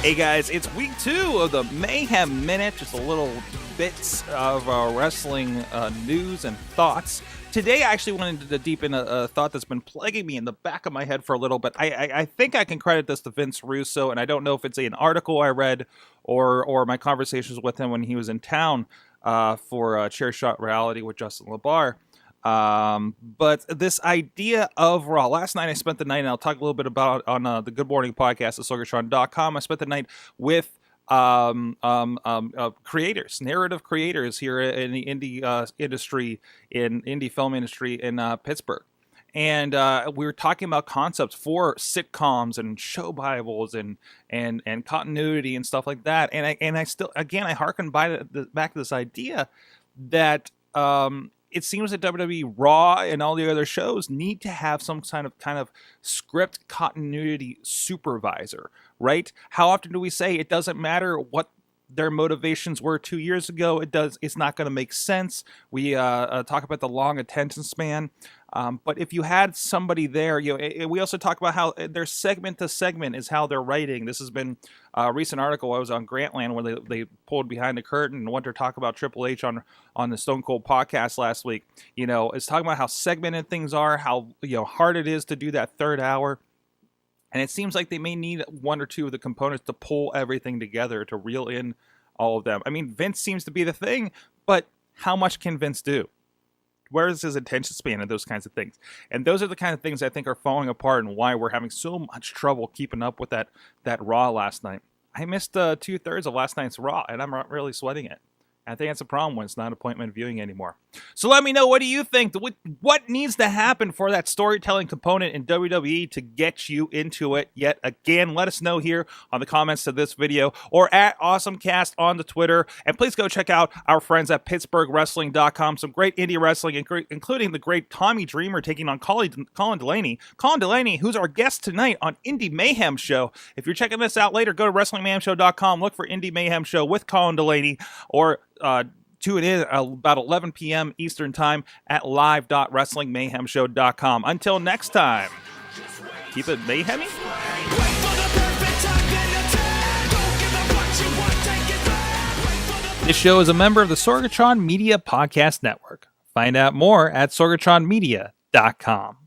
Hey guys, it's week 2 of the Mayhem Minute, just a little bits of wrestling news and thoughts. Today I actually wanted to deepen a thought that's been plaguing me in the back of my head for a little bit. I think I can credit this to Vince Russo, and I don't know if it's an article I read or my conversations with him when he was in town for Chair Shot Reality with Justin LaBar. But this idea of Raw, last night I spent the night, and I'll talk a little bit about it on the Good Morning podcast at Sorgatron.com. I spent the night with creators, narrative creators here in the indie industry, in indie film industry in Pittsburgh. And we were talking about concepts for sitcoms and show bibles and continuity and stuff like that. And I still, again, I hearken back to this idea that it seems that WWE Raw and all the other shows need to have some kind of script continuity supervisor, right? How often do we say it doesn't matter what their motivations were 2 years ago? It's not going to make sense. We talk about the long attention span. But if you had somebody there, we also talk about how their segment to segment is how they're writing. This has been a recent article. I was on Grantland where they pulled behind the curtain and wanted to talk about Triple H on the Stone Cold podcast last week. It's talking about how segmented things are, how hard it is to do that third hour. And it seems like they may need one or two of the components to pull everything together to reel in all of them. I mean, Vince seems to be the thing, but how much can Vince do? Where is his attention span and those kinds of things? And those are the kind of things I think are falling apart and why we're having so much trouble keeping up with that Raw last night. I missed 2/3 of last night's Raw, and I'm not really sweating it. I think that's a problem when it's not appointment viewing anymore. So let me know, what do you think? What needs to happen for that storytelling component in WWE to get you into it yet again? Let us know here on the comments to this video or at AwesomeCast on the Twitter. And please go check out our friends at PittsburghWrestling.com. Some great indie wrestling, including the great Tommy Dreamer taking on Colin Delaney. Colin Delaney, who's our guest tonight on Indie Mayhem Show. If you're checking this out later, go to WrestlingMayhemShow.com. Look for Indie Mayhem Show with Colin Delaney, or tune in about 11 p.m. Eastern Time at live.wrestlingmayhemshow.com. Until next time, keep it mayhemy. This show is a member of the Sorgatron Media Podcast Network. Find out more at sorgatronmedia.com.